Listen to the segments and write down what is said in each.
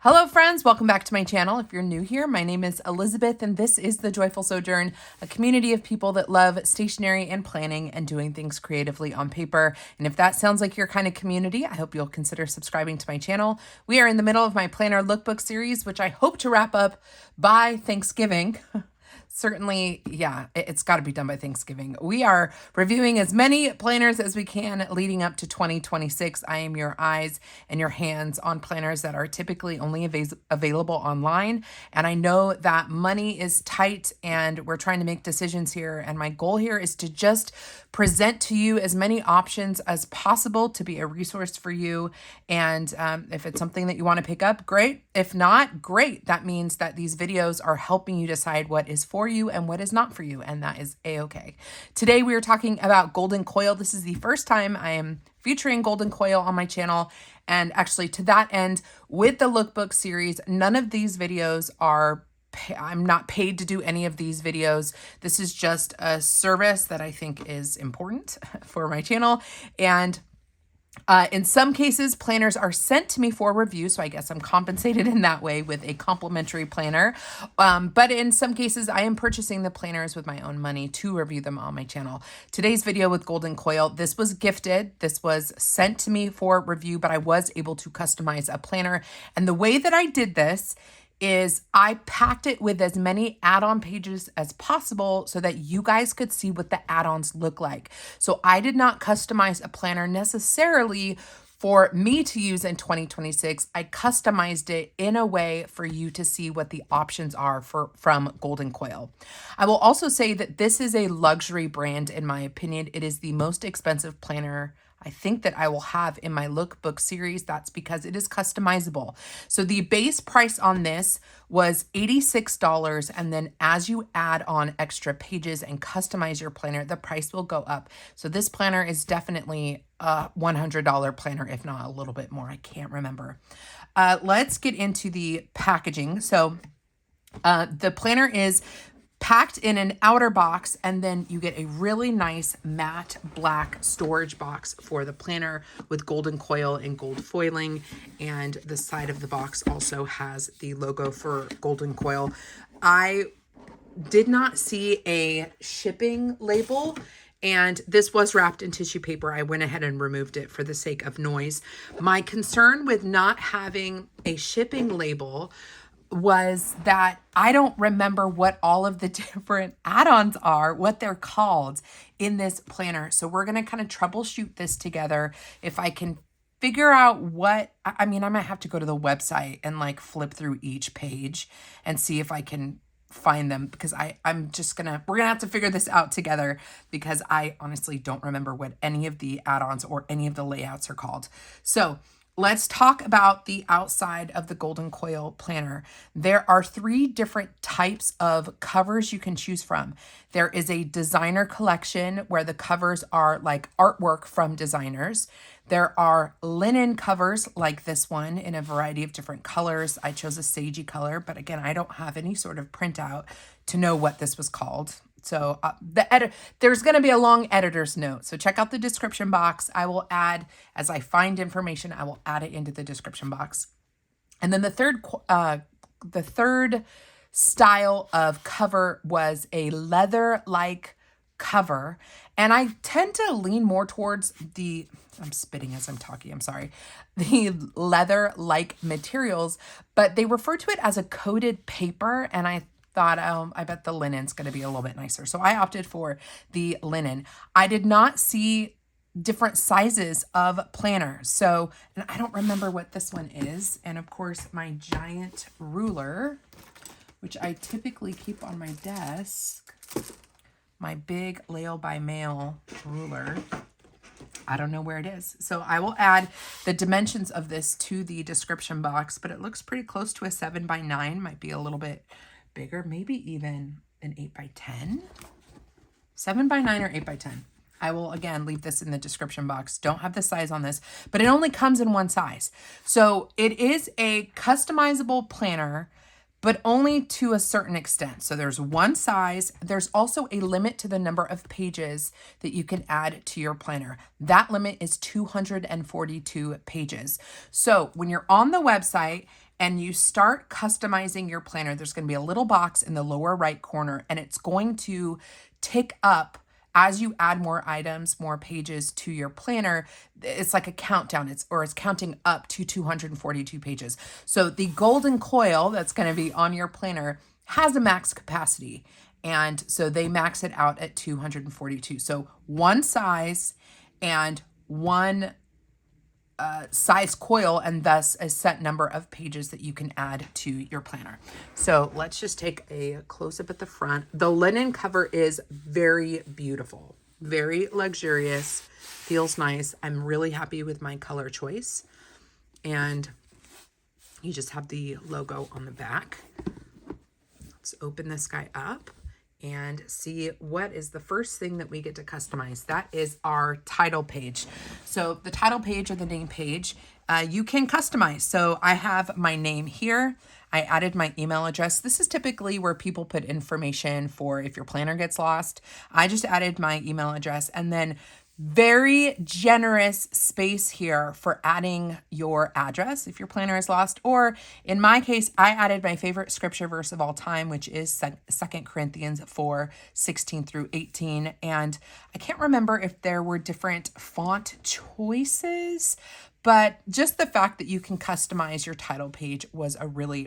Hello friends, welcome back to my channel. If you're new here, my name is Elizabeth and this is The Joyful Sojourn, a community of people that love stationery and planning and doing things creatively on paper. And if that sounds like your kind of community, I hope you'll consider subscribing to my channel. We are in the middle of my planner lookbook series, which I hope to wrap up by Thanksgiving. Certainly, yeah, it's got to be done by Thanksgiving. We are reviewing as many planners as we can leading up to 2026. I am your eyes and your hands on planners that are typically only available online. And I know that money is tight and we're trying to make decisions here. And my goal here is to just present to you as many options as possible to be a resource for you. And if it's something that you want to pick up, great. If not, great. That means that these videos are helping you decide what is for you and what is not for you, and that is a-okay. Today we are talking about Golden Coil. This is the first time I am featuring Golden Coil on my channel, and actually to that end, with the lookbook series, none of these videos are I'm not paid to do any of these videos. This is just a service that I think is important for my channel. And in some cases, planners are sent to me for review, so I guess I'm compensated in that way with a complimentary planner. But in some cases, I am purchasing the planners with my own money to review them on my channel. Today's video with Golden Coil, this was gifted. This was sent to me for review, but I was able to customize a planner. And the way that I did this is I packed it with as many add-on pages as possible so that you guys could see what the add-ons look like. So I did not customize a planner necessarily for me to use in 2026. I customized it in a way for you to see what the options are from Golden Coil. I will also say that this is a luxury brand, in my opinion. It is the most expensive planner I think that I will have in my lookbook series. That's because it is customizable. So the base price on this was $86. And then as you add on extra pages and customize your planner, the price will go up. So this planner is definitely a $100 planner, if not a little bit more. I can't remember. Let's get into the packaging. So the planner is packed in an outer box, and then you get a really nice matte black storage box for the planner with Golden Coil and gold foiling, and the side of the box also has the logo for Golden Coil. I did not see a shipping label, and this was wrapped in tissue paper. I went ahead and removed it for the sake of noise. My concern with not having a shipping label was that I don't remember what all of the different add-ons are, what they're called in this planner. So we're going to kind of troubleshoot this together. If I can figure out what, I mean, I might have to go to the website and like flip through each page and see if I can find them, because we're gonna have to figure this out together, because I honestly don't remember what any of the add-ons or any of the layouts are called. So let's talk about the outside of the Golden Coil planner. There are 3 different types of covers you can choose from. There is a designer collection where the covers are like artwork from designers. There are linen covers like this one in a variety of different colors. I chose a sagey color, but again, I don't have any sort of printout to know what this was called. So there's going to be a long editor's note. So check out the description box. I will add, as I find information, I will add it into the description box. And then the third style of cover was a leather-like cover. And I tend to lean more towards I'm spitting as I'm talking, I'm sorry, the leather-like materials, but they refer to it as a coated paper. And I thought, I bet the linen's going to be a little bit nicer. So I opted for the linen. I did not see different sizes of planners. So, and I don't remember what this one is. And of course, my giant ruler, which I typically keep on my desk, my big Lail by Mail ruler, I don't know where it is. So I will add the dimensions of this to the description box, but it looks pretty close to a 7x9, might be a little bit bigger, maybe even an 8x10, 7x9 or 8x10. I will again leave this in the description box. Don't have the size on this, but it only comes in one size. So it is a customizable planner, but only to a certain extent. So there's one size. There's also a limit to the number of pages that you can add to your planner. That limit is 242 pages. So when you're on the website and you start customizing your planner, there's going to be a little box in the lower right corner, and it's going to tick up as you add more items, more pages to your planner. It's like a countdown. It's counting up to 242 pages. So the golden coil that's going to be on your planner has a max capacity. And so they max it out at 242. So one size and one size coil, and thus a set number of pages that you can add to your planner. So let's just take a close up at the front. The linen cover is very beautiful, very luxurious, feels nice. I'm really happy with my color choice. And you just have the logo on the back. Let's open this guy up and see what is the first thing that we get to customize. That is our title page. So the title page or the name page, you can customize. So I have my name here. I added my email address. This is typically where people put information for if your planner gets lost. I just added my email address, and then very generous space here for adding your address if your planner is lost. Or in my case, I added my favorite scripture verse of all time, which is 2 Corinthians 4:16-18. And I can't remember if there were different font choices, but just the fact that you can customize your title page was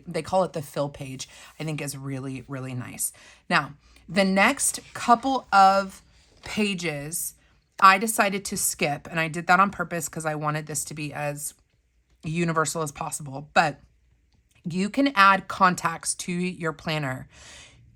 they call it the fill page, I think is really, really nice. Now, the next couple of pages I decided to skip, and I did that on purpose because I wanted this to be as universal as possible. But you can add contacts to your planner.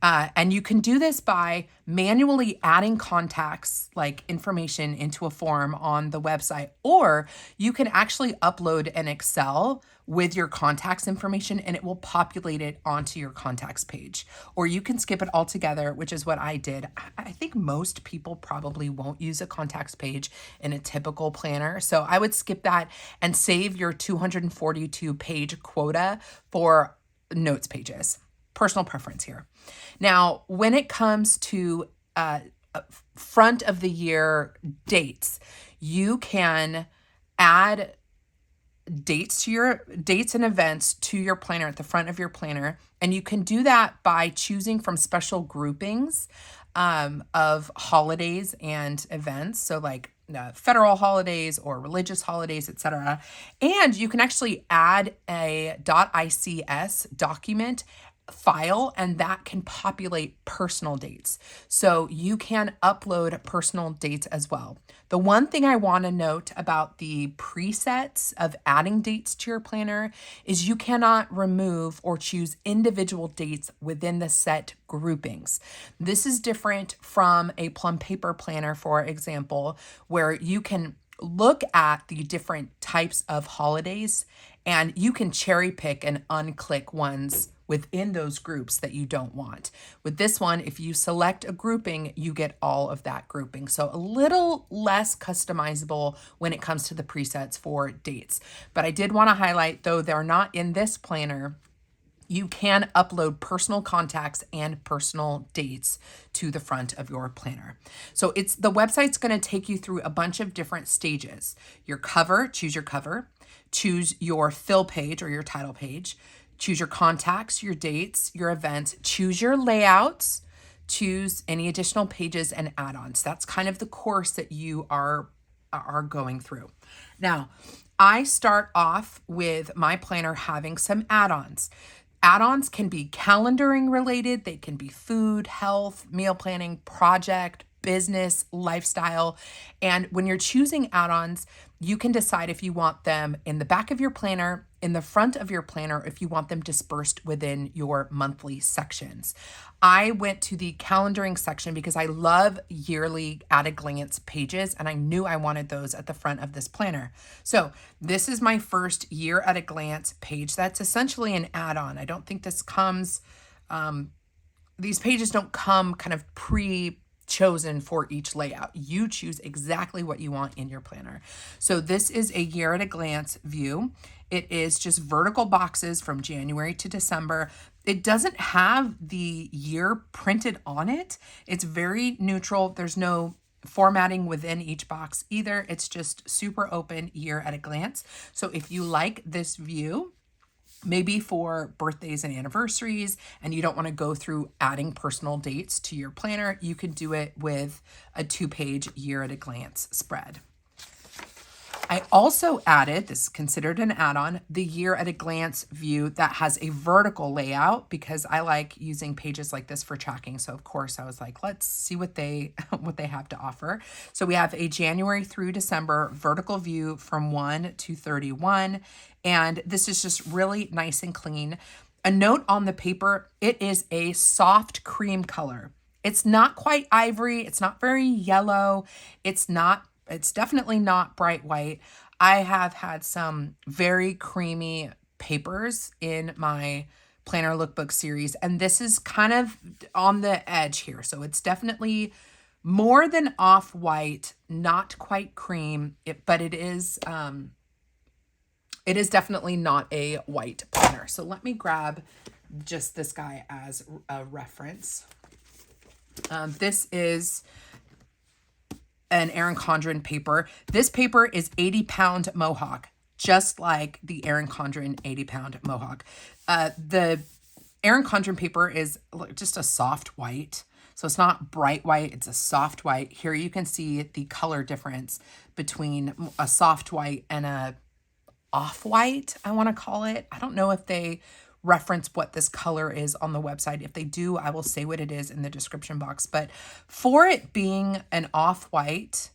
And you can do this by manually adding contacts, like information, into a form on the website, or you can actually upload an Excel with your contacts information and it will populate it onto your contacts page. Or you can skip it altogether, which is what I did. I think most people probably won't use a contacts page in a typical planner. So I would skip that and save your 242 page quota for notes pages. Personal preference here. Now, when it comes to front of the year dates, you can add dates and events to your planner at the front of your planner. And you can do that by choosing from special groupings of holidays and events. So like federal holidays or religious holidays, etc. And you can actually add a .ics document file, and that can populate personal dates. So you can upload personal dates as well. The one thing I want to note about the presets of adding dates to your planner is you cannot remove or choose individual dates within the set groupings. This is different from a plum paper planner, for example, where you can look at the different types of holidays and you can cherry pick and unclick ones within those groups that you don't want. With this one, if you select a grouping, you get all of that grouping. So a little less customizable when it comes to the presets for dates. But I did want to highlight, though they're not in this planner, you can upload personal contacts and personal dates to the front of your planner. So the website's going to take you through a bunch of different stages. Your cover, choose your fill page or your title page, choose your contacts, your dates, your events, choose your layouts, choose any additional pages and add-ons. That's kind of the course that you are going through. Now, I start off with my planner having some add-ons. Add-ons can be calendaring related. They can be food, health, meal planning, project, business, lifestyle. And when you're choosing add-ons, you can decide if you want them in the back of your planner, in the front of your planner, if you want them dispersed within your monthly sections. I went to the calendaring section because I love yearly at a glance pages, and I knew I wanted those at the front of this planner. So this is my first year at a glance page. That's essentially an add-on. I don't think this comes, these pages don't come kind of chosen for each layout. You choose exactly what you want in your planner. So this is a year at a glance view. It is just vertical boxes from January to December. It doesn't have the year printed on it. It's very neutral. There's no formatting within each box either. It's just super open year at a glance. So if you like this view, maybe for birthdays and anniversaries, and you don't want to go through adding personal dates to your planner, you can do it with a 2-page year at a glance spread. I also added, this is considered an add-on, the year at a glance view that has a vertical layout because I like using pages like this for tracking. So of course I was like, let's see what they have to offer. So we have a January through December vertical view from 1 to 31. And this is just really nice and clean. A note on the paper, it is a soft cream color. It's not quite ivory. It's not very yellow. It's definitely not bright white. I have had some very creamy papers in my planner lookbook series, and this is kind of on the edge here. So it's definitely more than off-white, not quite cream, but it is definitely not a white planner. So let me grab just this guy as a reference. This is an Erin Condren paper. This paper is 80-pound Mohawk, just like the Erin Condren 80-pound Mohawk. The Erin Condren paper is just a soft white. So it's not bright white, it's a soft white. Here you can see the color difference between a soft white and a off-white, I want to call it. I don't know if they reference what this color is on the website. If they do, I will say what it is in the description box. But for it being an off-white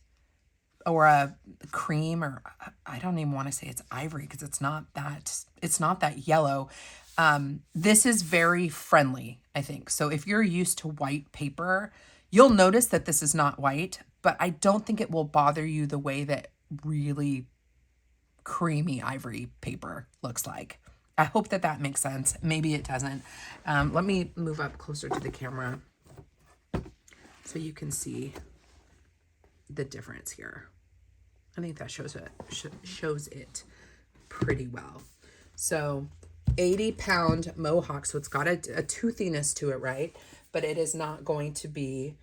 or a cream, or I don't even want to say it's ivory because it's not that yellow. This is very friendly, I think. So if you're used to white paper, you'll notice that this is not white, but I don't think it will bother you the way that really creamy ivory paper looks like. I hope that makes sense. Maybe it doesn't. Let me move up closer to the camera so you can see the difference here. I think that shows it pretty well. So 80-pound Mohawk, so it's got a toothiness to it, right? But it is not going to be,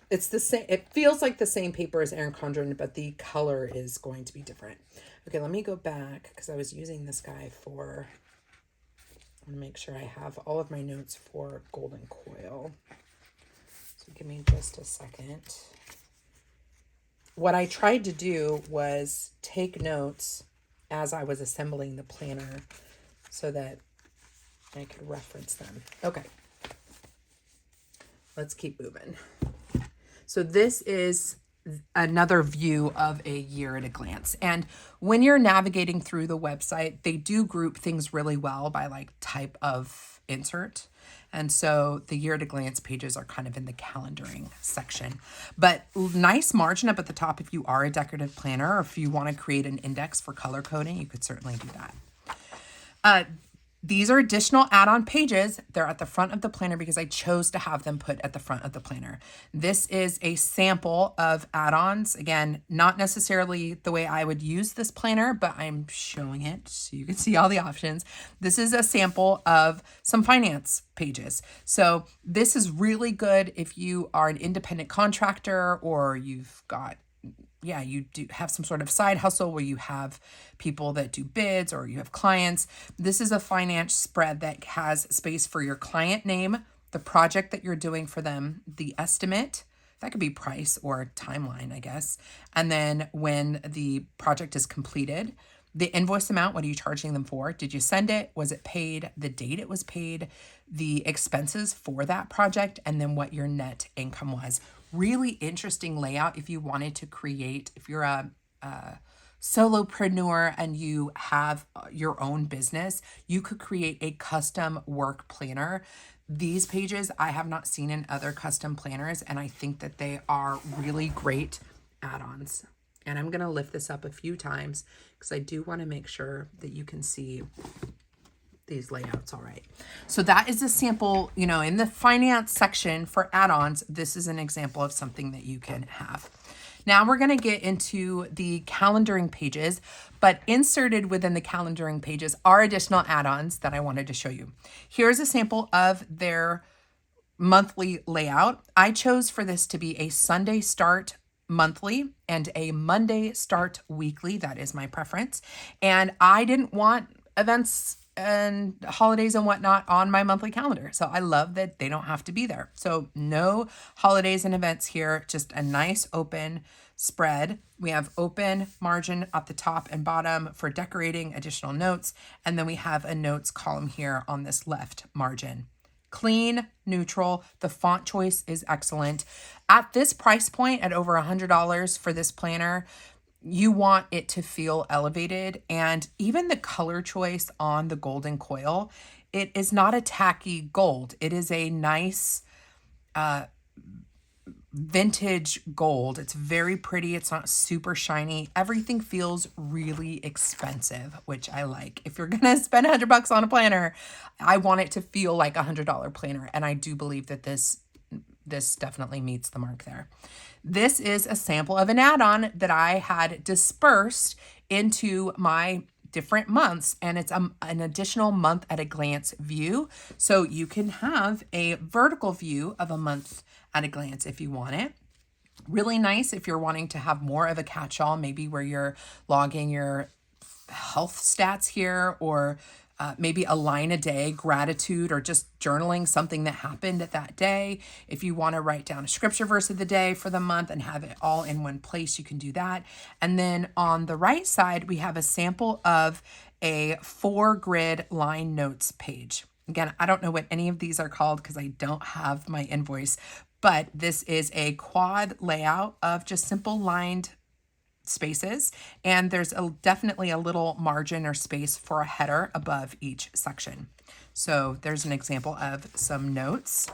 it's the same, it feels like the same paper as Erin Condren, but the color is going to be different. Okay, let me go back because I was using this guy for, I want to make sure I have all of my notes for Golden Coil. So give me just a second. What I tried to do was take notes as I was assembling the planner so that I could reference them. Okay, let's keep moving. So this is another view of a year at a glance. And when you're navigating through the website, they do group things really well by like type of insert. And so the year at a glance pages are kind of in the calendaring section. But nice margin up at the top if you are a decorative planner, or if you want to create an index for color coding, you could certainly do that. These are additional add-on pages. They're at the front of the planner because I chose to have them put at the front of the planner. This is a sample of add-ons. Again, not necessarily the way I would use this planner, but I'm showing it so you can see all the options. This is a sample of some finance pages. So this is really good if you are an independent contractor, or you've got you do have some sort of side hustle where you have people that do bids, or you have clients. This is a finance spread that has space for your client name, the project that you're doing for them, the estimate, that could be price or timeline, I guess. And then when the project is completed, the invoice amount, what are you charging them for? Did you send it? Was it paid? The date it was paid, the expenses for that project, and then what your net income was. Really interesting layout if you wanted to create, if you're a solopreneur and you have your own business, you could create a custom work planner. These pages I have not seen in other custom planners, and I think that they are really great add-ons. And I'm going to lift this up a few times because I do want to make sure that you can see these layouts all right. So that is a sample, in the finance section for add-ons, this is an example of something that you can have. Now we're going to get into the calendaring pages, but inserted within the calendaring pages are additional add-ons that I wanted to show you. Here's a sample of their monthly layout. I chose for this to be a Sunday start monthly and a Monday start weekly. That is my preference. And I didn't want events and holidays and whatnot on my monthly calendar. So I love that they don't have to be there. So no holidays and events here, just a nice open spread. We have open margin at the top and bottom for decorating, additional notes, and then we have a notes column here on this left margin. Clean, neutral. The font choice is excellent. At this price point, at over $100 for this planner, you want it to feel elevated. And even the color choice on the golden coil, it is not a tacky gold. It is a nice vintage gold. It's very pretty. It's not super shiny. Everything feels really expensive, which I like. If you're gonna spend $100 on a planner, I want it to feel like a $100 planner. And I do believe that this definitely meets the mark there. This is a sample of an add-on that I had dispersed into my different months, and it's an additional month at a glance view. So you can have a vertical view of a month at a glance if you want it. Really nice if you're wanting to have more of a catch-all, maybe where you're logging your health stats here, or maybe a line a day, gratitude, or just journaling something that happened at that day. If you want to write down a scripture verse of the day for the month and have it all in one place, you can do that. And then on the right side, we have a sample of a 4-grid line notes page. Again, I don't know what any of these are called because I don't have my invoice, but this is a quad layout of just simple lined spaces, and there's definitely a little margin or space for a header above each section. So there's an example of some notes.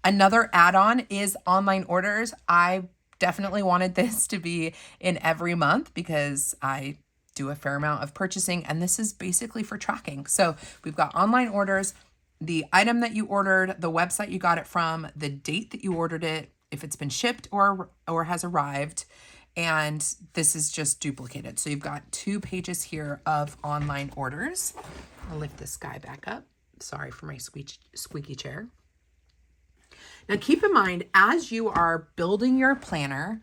Another add-on is online orders. I definitely wanted this to be in every month because I do a fair amount of purchasing, and this is basically for tracking. So we've got online orders, the item that you ordered, the website you got it from, the date that you ordered it, if it's been shipped or has arrived, and this is just duplicated. So you've got 2 pages here of online orders. I'll lift this guy back up. Sorry for my squeaky chair. Now keep in mind, as you are building your planner,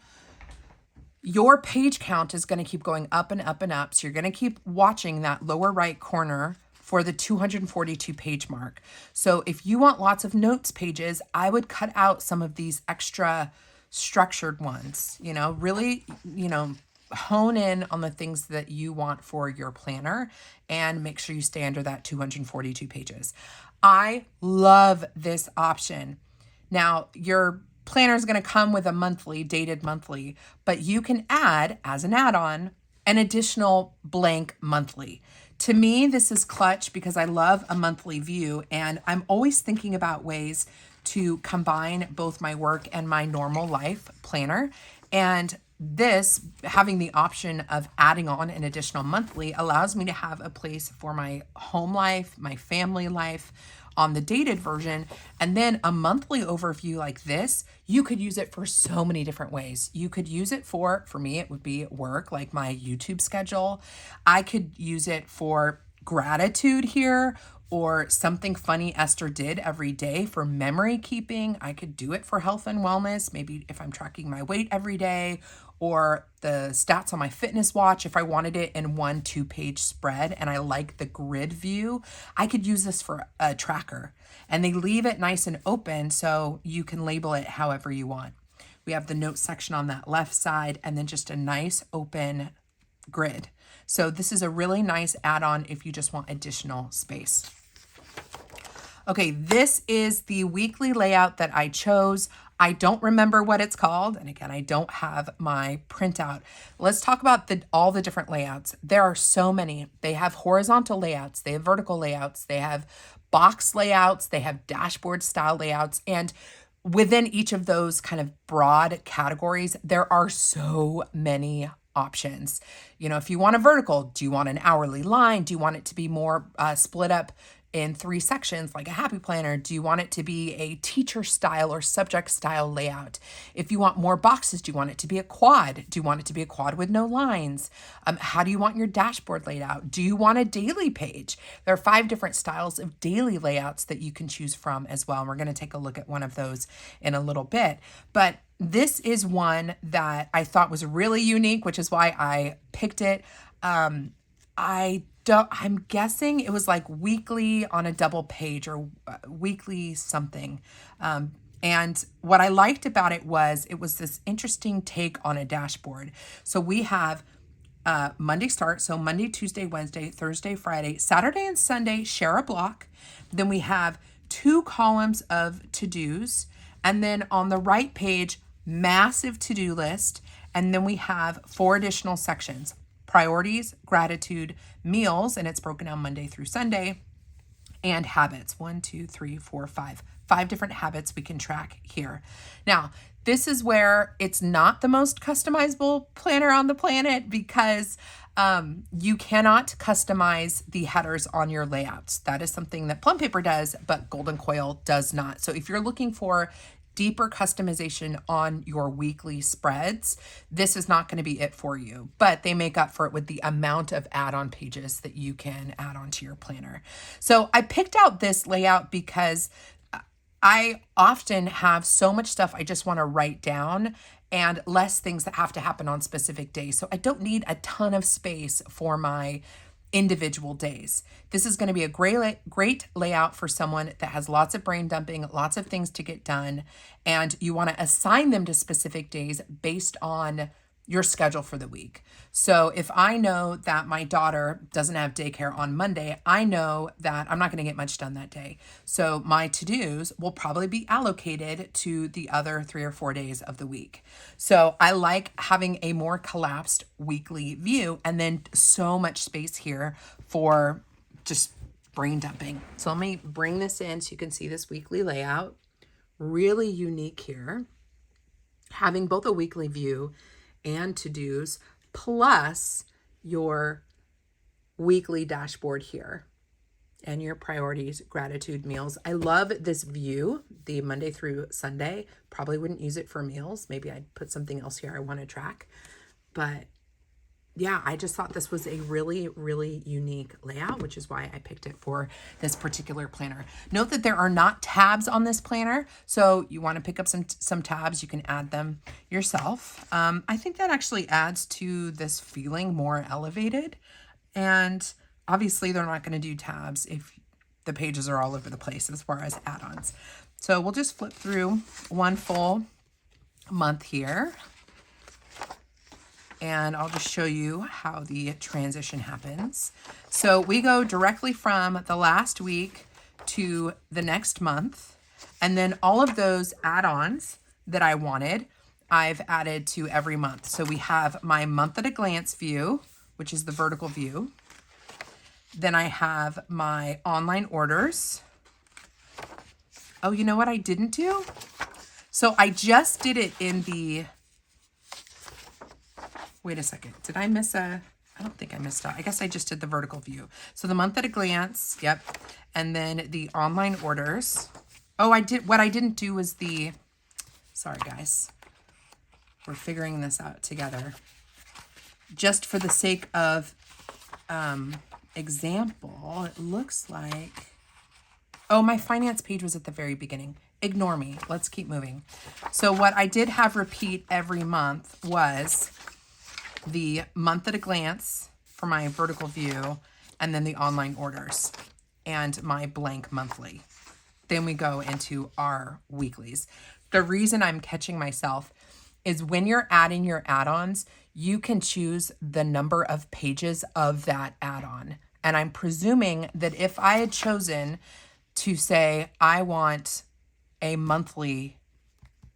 your page count is going to keep going up and up and up. So you're going to keep watching that lower right corner for the 242 page mark. So if you want lots of notes pages, I would cut out some of these extra structured ones, really, hone in on the things that you want for your planner and make sure you stay under that 242 pages. I love this option. Now, your planner is going to come with a monthly, dated monthly, but you can add, as an add-on, an additional blank monthly. To me, this is clutch because I love a monthly view, and I'm always thinking about ways to combine both my work and my normal life planner. And this, having the option of adding on an additional monthly, allows me to have a place for my home life, my family life on the dated version. And then a monthly overview like this, you could use it for so many different ways. You could use it for me, it would be work, like my YouTube schedule. I could use it for gratitude here, or something funny Esther did every day for memory keeping. I could do it for health and wellness, maybe if I'm tracking my weight every day, or the stats on my fitness watch. If I wanted it in 1 2-page spread and I like the grid view, I could use this for a tracker. And they leave it nice and open so you can label it however you want. We have the notes section on that left side, and then just a nice open grid. So this is a really nice add-on if you just want additional space. Okay, this is the weekly layout that I chose. I don't remember what it's called. And again, I don't have my printout. Let's talk about all the different layouts. There are so many. They have horizontal layouts. They have vertical layouts. They have box layouts. They have dashboard style layouts. And within each of those kind of broad categories, there are so many options. If you want a vertical, do you want an hourly line? Do you want it to be more split up in 3 sections like a happy planner? Do you want it to be a teacher style or subject style layout? If you want more boxes, do you want it to be a quad? Do you want it to be a quad with no lines? How do you want your dashboard laid out? Do you want a daily page? There are 5 different styles of daily layouts that you can choose from as well. And we're going to take a look at one of those in a little bit. But this is one that I thought was really unique, which is why I picked it. I'm guessing it was like weekly on a double page or weekly something. And what I liked about it was this interesting take on a dashboard. So we have Monday start. So Monday, Tuesday, Wednesday, Thursday, Friday, Saturday, and Sunday share a block. Then we have 2 columns of to-dos. And then on the right page, massive to-do list. And then we have 4 additional sections: priorities, gratitude, meals, and it's broken down Monday through Sunday, and habits. 1, 2, 3, 4, 5. 5 different habits we can track here. Now, this is where it's not the most customizable planner on the planet because you cannot customize the headers on your layouts. That is something that Plum Paper does, but Golden Coil does not. So if you're looking for deeper customization on your weekly spreads, this is not going to be it for you, but they make up for it with the amount of add-on pages that you can add on to your planner. So I picked out this layout because I often have so much stuff I just want to write down and less things that have to happen on specific days. So I don't need a ton of space for my individual days. This is going to be a great layout for someone that has lots of brain dumping, lots of things to get done, and you want to assign them to specific days based on your schedule for the week. So if I know that my daughter doesn't have daycare on Monday, I know that I'm not going to get much done that day. So my to-dos will probably be allocated to the other 3 or 4 days of the week. So I like having a more collapsed weekly view, and then so much space here for just brain dumping. So let me bring this in so you can see this weekly layout. Really unique here. Having both a weekly view and to-dos, plus your weekly dashboard here and your priorities, gratitude, meals. I love this view, the Monday through Sunday. Probably wouldn't use it for meals. Maybe I'd put something else here I want to track. But yeah, I just thought this was a really, really unique layout, which is why I picked it for this particular planner. Note that there are not tabs on this planner. So you want to pick up some tabs, you can add them yourself. I think that actually adds to this feeling more elevated. And obviously they're not going to do tabs if the pages are all over the place as far as add-ons. So we'll just flip through one full month here. And I'll just show you how the transition happens. So we go directly from the last week to the next month. And then all of those add-ons that I wanted, I've added to every month. So we have my month at a glance view, which is the vertical view. Then I have my online orders. Oh, you know what I didn't do? So I just did it in the... Wait a second. Did I miss a... I don't think I missed out. I guess I just did the vertical view. So the month at a glance. Yep. And then the online orders. Oh, I did... What I didn't do was the... Sorry, guys. We're figuring this out together. Just for the sake of example, it looks like... Oh, my finance page was at the very beginning. Ignore me. Let's keep moving. So what I did have repeat every month was the month at a glance for my vertical view, and then the online orders and my blank monthly. Then we go into our weeklies. The reason I'm catching myself is when you're adding your add-ons, you can choose the number of pages of that add-on. And I'm presuming that if I had chosen to say, I want a monthly,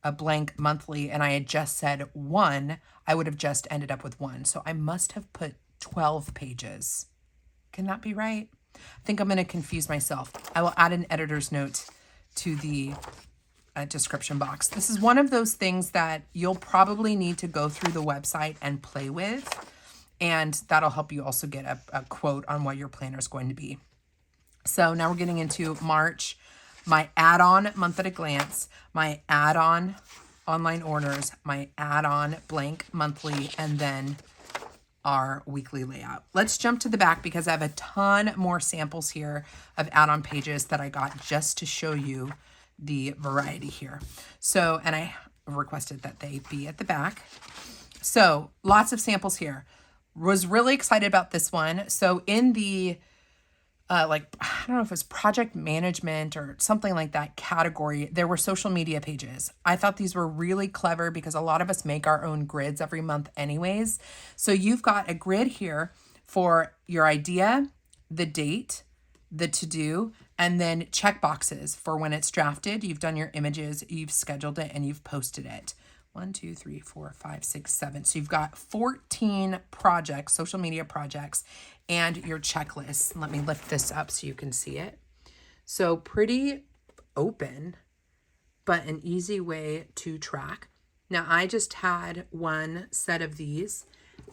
a blank monthly, and I had just said 1, I would have just ended up with 1. So I must have put 12 pages. Can that be right? I think I'm going to confuse myself. I will add an editor's note to the description box. This is one of those things that you'll probably need to go through the website and play with, and that'll help you also get a quote on what your planner is going to be. So now we're getting into March, my add-on month at a glance, my add-on online orders, my add-on blank monthly, and then our weekly layout. Let's jump to the back because I have a ton more samples here of add-on pages that I got just to show you the variety here. So, and I requested that they be at the back. So lots of samples here. Was really excited about this one. So in the like, I don't know if it was project management or something like that category, there were social media pages. I thought these were really clever because a lot of us make our own grids every month anyways. So you've got a grid here for your idea, the date, the to-do, and then check boxes for when it's drafted. You've done your images, you've scheduled it, and you've posted it. 1, 2, 3, 4, 5, 6, 7. So you've got 14 projects, social media projects, and your checklist. Let me lift this up so you can see it. So pretty open, but an easy way to track. Now I just had one set of these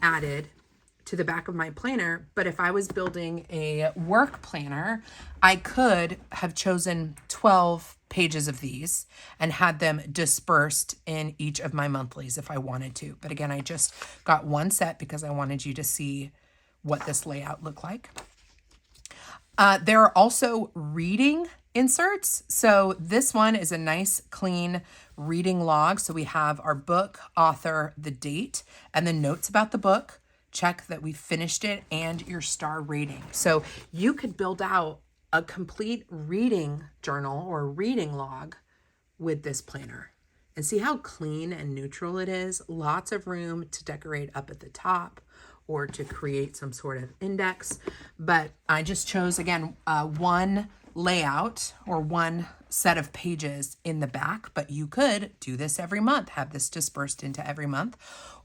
added to the back of my planner, but if I was building a work planner, I could have chosen 12 pages of these and had them dispersed in each of my monthlies if I wanted to. But again, I just got one set because I wanted you to see what this layout looked like. There are also reading inserts. So this one is a nice, clean reading log. So we have our book, author, the date, and then notes about the book. Check that we finished it and your star rating. So you could build out a complete reading journal or reading log with this planner. And see how clean and neutral it is? Lots of room to decorate up at the top or to create some sort of index. But I just chose, again, one layout or one set of pages in the back, but you could do this every month, have this dispersed into every month,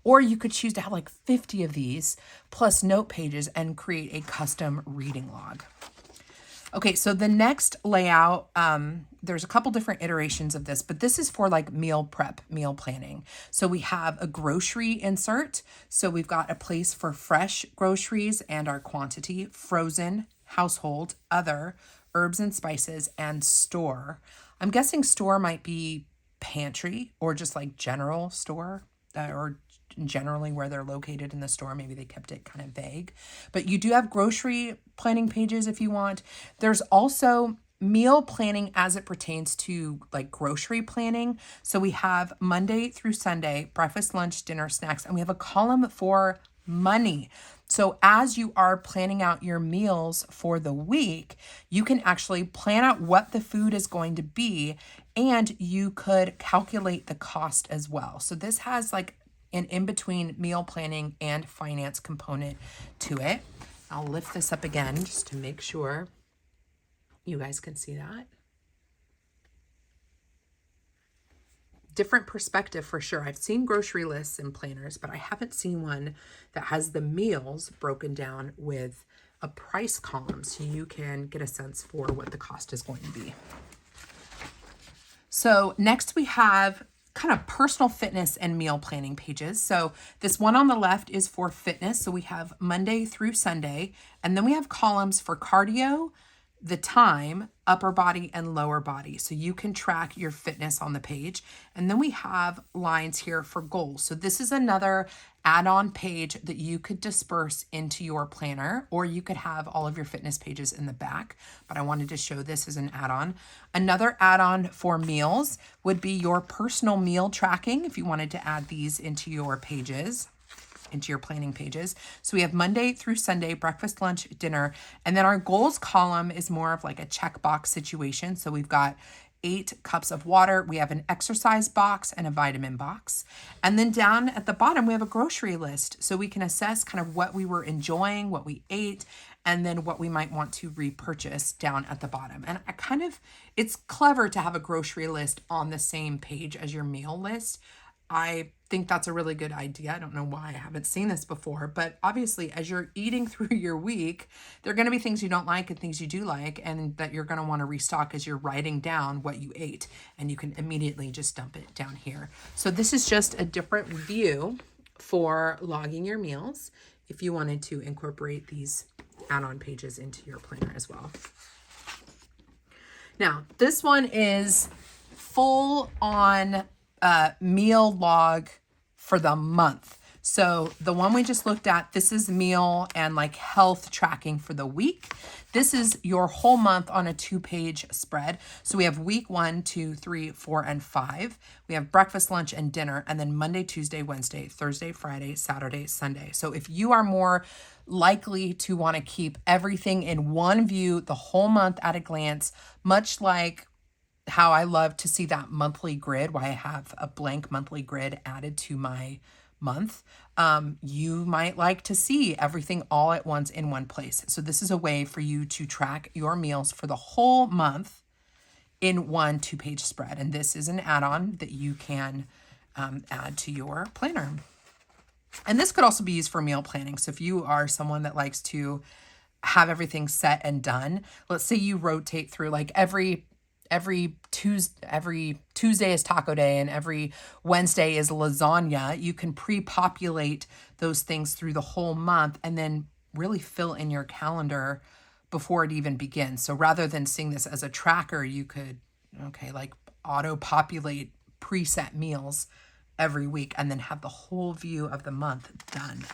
or you could choose to have like 50 of these plus note pages and create a custom reading log. Okay, so the next layout, there's a couple different iterations of this, but this is for like meal prep, meal planning. So we have a grocery insert. So we've got a place for fresh groceries and our quantity, frozen, household, other, herbs and spices, and store. I'm guessing store might be pantry or just like general store or generally where they're located in the store. Maybe they kept it kind of vague, but you do have grocery planning pages if you want. There's also meal planning as it pertains to like grocery planning. So we have Monday through Sunday, breakfast, lunch, dinner, snacks, and we have a column for money. So as you are planning out your meals for the week, you can actually plan out what the food is going to be, and you could calculate the cost as well. So this has like an in-between meal planning and finance component to it. I'll lift this up again just to make sure you guys can see that. Different perspective for sure. I've seen grocery lists and planners, but I haven't seen one that has the meals broken down with a price column so you can get a sense for what the cost is going to be. So next we have kind of personal fitness and meal planning pages. So this one on the left is for fitness. So we have Monday through Sunday, and then we have columns for cardio, the time, upper body and lower body. So you can track your fitness on the page. And then we have lines here for goals. So this is another add-on page that you could disperse into your planner, or you could have all of your fitness pages in the back. But I wanted to show this as an add-on. Another add-on for meals would be your personal meal tracking if you wanted to add these into your pages, into your planning pages. So we have Monday through Sunday, breakfast, lunch, dinner. And then our goals column is more of like a checkbox situation. So we've got 8 cups of water. We have an exercise box and a vitamin box. And then down at the bottom, we have a grocery list. So we can assess kind of what we were enjoying, what we ate, and then what we might want to repurchase down at the bottom. And it's clever to have a grocery list on the same page as your meal list. I think that's a really good idea. I don't know why I haven't seen this before, but obviously as you're eating through your week, there are going to be things you don't like and things you do like, and that you're going to want to restock as you're writing down what you ate, and you can immediately just dump it down here. So this is just a different view for logging your meals if you wanted to incorporate these add-on pages into your planner as well. Now, this one is full on meal log for the month. So the one we just looked at, this is meal and like health tracking for the week. This is your whole month on a 2-page spread. So we have week 1, 2, 3, 4, and 5. We have breakfast, lunch, and dinner, and then Monday, Tuesday, Wednesday, Thursday, Friday, Saturday, Sunday. So if you are more likely to want to keep everything in one view, the whole month at a glance, much like how I love to see that monthly grid, why I have a blank monthly grid added to my month. You might like to see everything all at once in one place. So this is a way for you to track your meals for the whole month in one 2-page spread. And this is an add-on that you can add to your planner. And this could also be used for meal planning. So if you are someone that likes to have everything set and done, let's say you rotate through like every Tuesday is taco day and every Wednesday is lasagna, you can pre-populate those things through the whole month and then really fill in your calendar before it even begins. So rather than seeing this as a tracker, you could, like auto-populate preset meals every week and then have the whole view of the month done.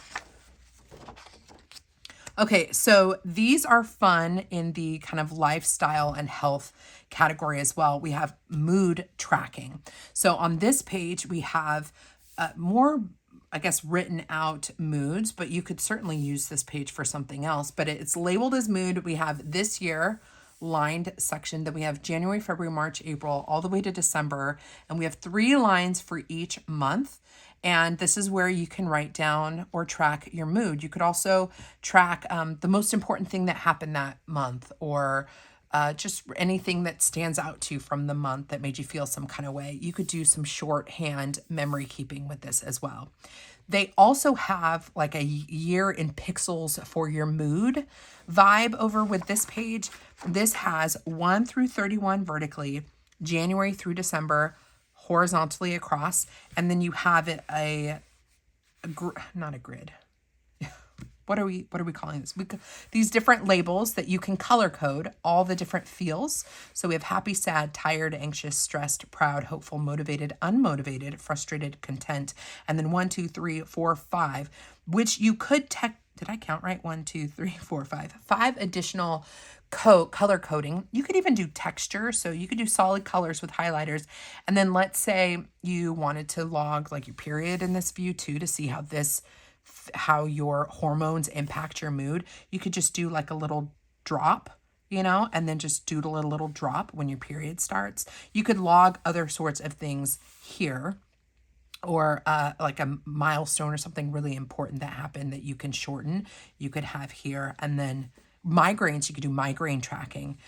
Okay, so these are fun in the kind of lifestyle and health category as well. We have mood tracking. So on this page, we have more, I guess, written out moods, but you could certainly use this page for something else. But it's labeled as mood. We have this year lined section, that we have January, February, March, April, all the way to December. And we have 3 lines for each month. And this is where you can write down or track your mood. You could also track the most important thing that happened that month, or just anything that stands out to you from the month that made you feel some kind of way. You could do some shorthand memory keeping with this as well. They also have like a year in pixels for your mood vibe over with this page. This has 1 through 31 vertically, January through December, horizontally across, and then you have it not a grid. What are we calling this? These different labels that you can color code all the different feels. So we have happy, sad, tired, anxious, stressed, proud, hopeful, motivated, unmotivated, frustrated, content, and then 1, 2, 3, 4, 5, which you could did I count right? 1, 2, 3, 4, 5. 5 additional color coding. You could even do texture. So you could do solid colors with highlighters. And then let's say you wanted to log like your period in this view too, to see how your hormones impact your mood. You could just do like a little drop, and then just doodle a little drop when your period starts. You could log other sorts of things here, or like a milestone or something really important that happened that you can shorten, you could have here. And then migraines, you could do migraine tracking,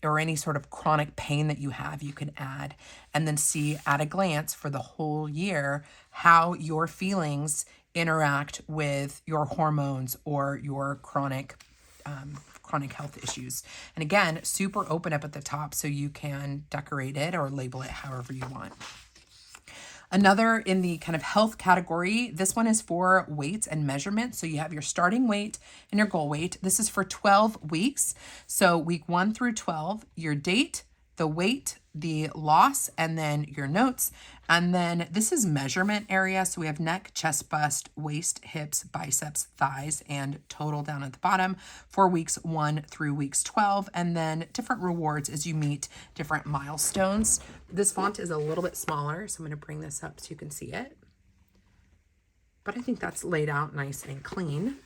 or any sort of chronic pain that you have, you could add, and then see at a glance for the whole year how your feelings interact with your hormones or your chronic health issues. And again, super open up at the top, so you can decorate it or label it however you want. Another in the kind of health category, this one is for weights and measurements. So you have your starting weight and your goal weight. This is for 12 weeks. So week 1 through 12, your date, the weight, the loss, and then your notes. And then this is measurement area. So we have neck, chest, bust, waist, hips, biceps, thighs, and total down at the bottom for weeks 1 through weeks 12. And then different rewards as you meet different milestones. This font is a little bit smaller, so I'm going to bring this up so you can see it. But I think that's laid out nice and clean.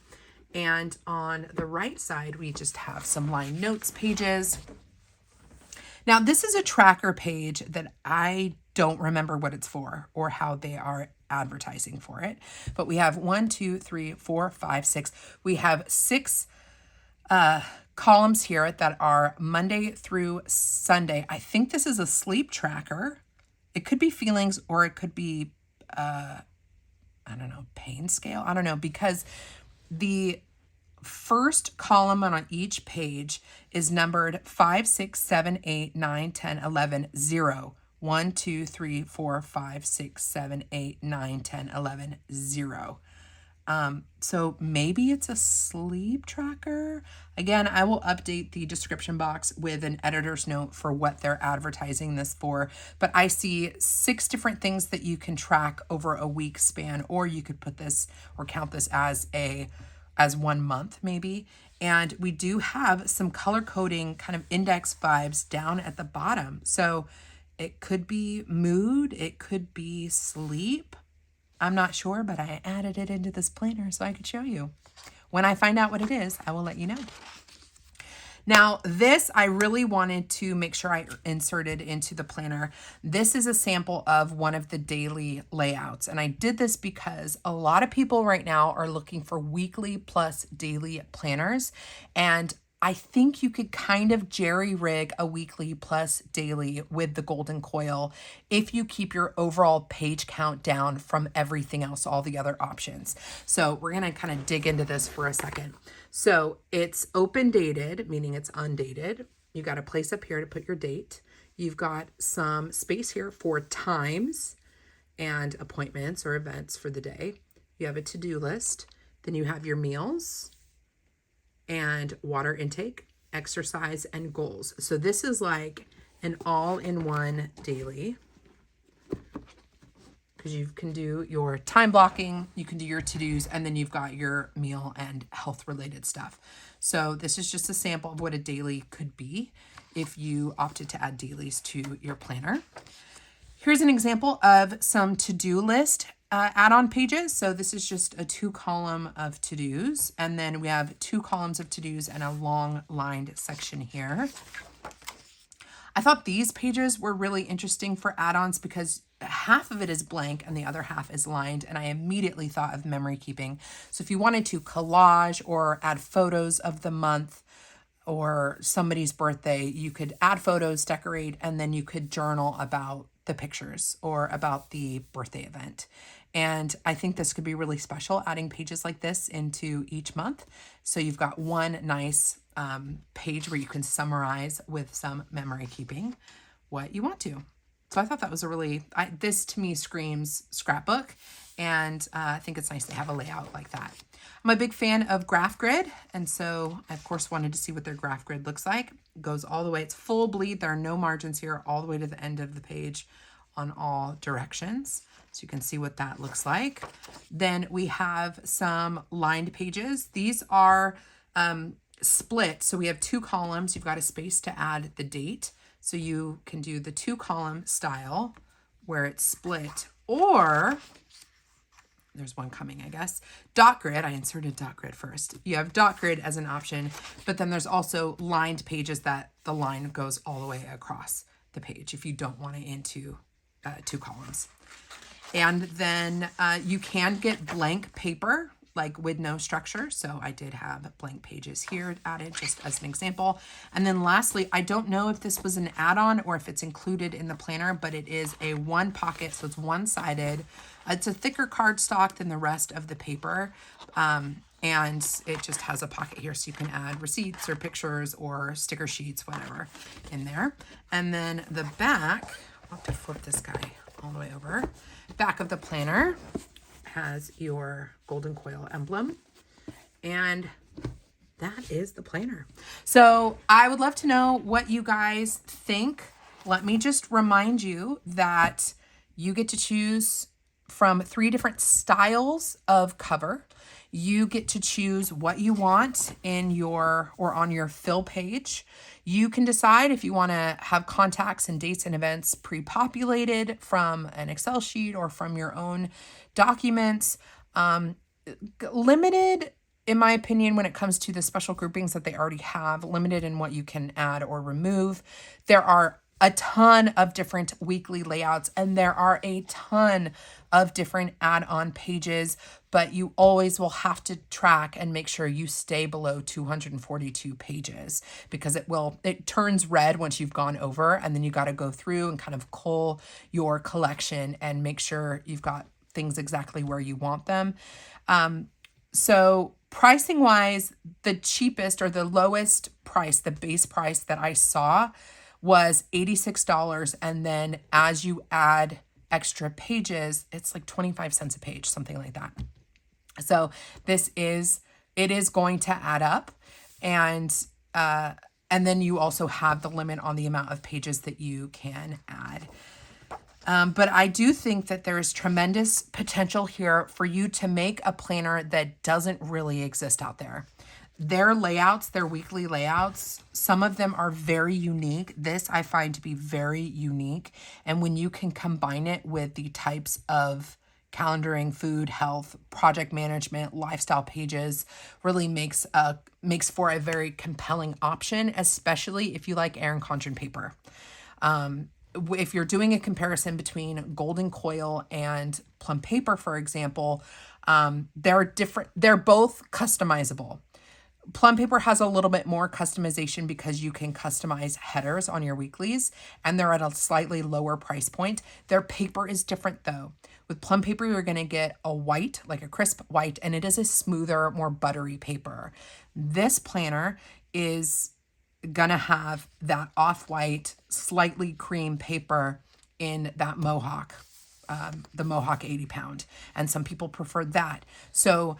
And on the right side, we just have some line notes pages. Now, this is a tracker page that I don't remember what it's for or how they are advertising for it. But we have 1, 2, 3, 4, 5, 6. We have 6 columns here that are Monday through Sunday. I think this is a sleep tracker. It could be feelings, or it could be, pain scale. I don't know, because the first column on each page is numbered 5, 6, 7, 8, 9, 10, 11, 0. 1, 2, 3, 4, 5, 6, 7, 8, 9, 10, 11, 0. So maybe it's a sleep tracker. Again, I will update the description box with an editor's note for what they're advertising this for. But I see 6 different things that you can track over a week span, or you could put this or count this as 1 month maybe. And we do have some color coding kind of index vibes down at the bottom. So it could be mood, it could be sleep. I'm not sure, but I added it into this planner so I could show you. When I find out what it is, I will let you know. Now, this I really wanted to make sure I inserted into the planner. This is a sample of one of the daily layouts. And I did this because a lot of people right now are looking for weekly plus daily planners. And I think you could kind of jerry rig a weekly plus daily with the golden coil if you keep your overall page count down from everything else, all the other options. So we're going to kind of dig into this for a second. So it's open dated, meaning it's undated. You got a place up here to put your date. You've got some space here for times and appointments or events for the day. You have a to-do list. Then you have your meals and water intake, exercise, and goals. So this is like an all-in-one daily, because you can do your time blocking, you can do your to-dos, and then you've got your meal and health-related stuff. So this is just a sample of what a daily could be if you opted to add dailies to your planner. Here's an example of some to-do list add-on pages. So this is just a 2-column of to-dos. And then we have 2 columns of to-dos and a long lined section here. I thought these pages were really interesting for add-ons because half of it is blank and the other half is lined. And I immediately thought of memory keeping. So if you wanted to collage or add photos of the month or somebody's birthday, you could add photos, decorate, and then you could journal about the pictures or about the birthday event. And I think this could be really special, adding pages like this into each month. So you've got one nice page where you can summarize with some memory keeping what you want to. So I thought that was a really, this to me screams scrapbook. And I think it's nice to have a layout like that. I'm a big fan of graph grid. And so I, of course, wanted to see what their graph grid looks like. It goes all the way. It's full bleed. There are no margins here, all the way to the end of the page on all directions. So you can see what that looks like. Then we have some lined pages. These are split. So we have 2 columns. You've got a space to add the date. So you can do the 2-column style where it's split, or there's one coming, I guess. Dot grid, I inserted dot grid first. You have dot grid as an option, but then there's also lined pages that the line goes all the way across the page if you don't want it into 2 columns. And then you can get blank paper, like with no structure. So I did have blank pages here added just as an example. And then lastly, I don't know if this was an add-on or if it's included in the planner, but it is a 1 pocket. So it's one-sided. It's a thicker cardstock than the rest of the paper. And it just has a pocket here so you can add receipts or pictures or sticker sheets, whatever, in there. And then the back, I'll have to flip this guy all the way over. Back of the planner has your golden coil emblem, and that is the planner. So I would love to know what you guys think. Let me just remind you that you get to choose from 3 different styles of cover. You get to choose what you want in your or on your fill page. You can decide if you want to have contacts and dates and events pre-populated from an Excel sheet or from your own documents. Limited, in my opinion, when it comes to the special groupings that they already have, limited in what you can add or remove. There are a ton of different weekly layouts, and there are a ton of different add-on pages, but you always will have to track and make sure you stay below 242 pages, because it turns red once you've gone over, and then you got to go through and kind of cull your collection and make sure you've got things exactly where you want them. So pricing wise, the cheapest or the lowest price, the base price that I saw was $86. And then as you add extra pages, it's like 25 cents a page, something like that. So it is going to add up. And, and then you also have the limit on the amount of pages that you can add. But I do think that there is tremendous potential here for you to make a planner that doesn't really exist out there. Their layouts, their weekly layouts, some of them are very unique. This I find to be very unique. And when you can combine it with the types of calendaring, food, health, project management, lifestyle pages, really makes for a very compelling option, especially if you like Erin Condren paper. If you're doing a comparison between Golden Coil and Plum Paper, for example, they're different. They're both customizable. Plum Paper has a little bit more customization because you can customize headers on your weeklies, and they're at a slightly lower price point. Their paper is different though. With Plum Paper, you're going to get a white, like a crisp white, and it is a smoother, more buttery paper. This planner is gonna have that off-white, slightly cream paper in that Mohawk, the Mohawk 80 pound. And some people prefer that. So,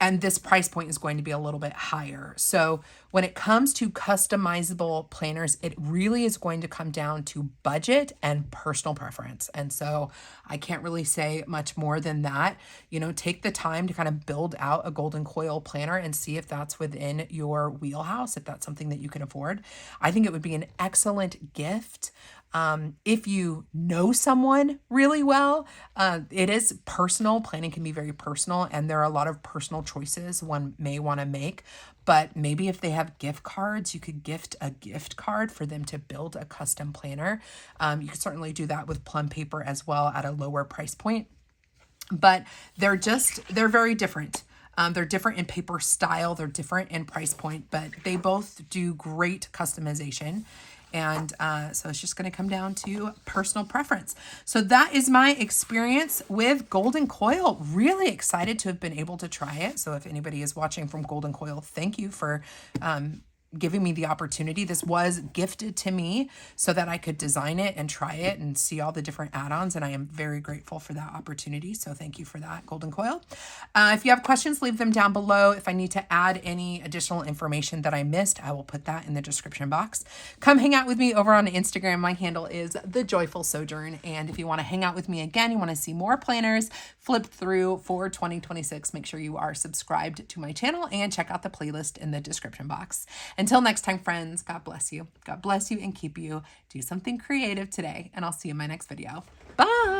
and this price point is going to be a little bit higher. So when it comes to customizable planners, it really is going to come down to budget and personal preference. And so I can't really say much more than that. You know, take the time to kind of build out a Golden Coil planner and see if that's within your wheelhouse, if that's something that you can afford. I think it would be an excellent gift. If you know someone really well, it is personal. Planning can be very personal, and there are a lot of personal choices one may want to make. But maybe if they have gift cards, you could gift a gift card for them to build a custom planner. You could certainly do that with Plum Paper as well at a lower price point. But they're very different. They're different in paper style, they're different in price point, but they both do great customization. And so it's just going to come down to personal preference. So that is my experience with Golden Coil. Really excited to have been able to try it. So if anybody is watching from Golden Coil, thank you for giving me the opportunity. This was gifted to me so that I could design it and try it and see all the different add-ons. And I am very grateful for that opportunity. So thank you for that, Golden Coil. If you have questions, leave them down below. If I need to add any additional information that I missed, I will put that in the description box. Come hang out with me over on Instagram. My handle is The Joyful Sojourn. And if you want to hang out with me again, you want to see more planners flipped through for 2026, make sure you are subscribed to my channel and check out the playlist in the description box. Until next time, friends, God bless you. God bless you and keep you. Do something creative today, and I'll see you in my next video. Bye.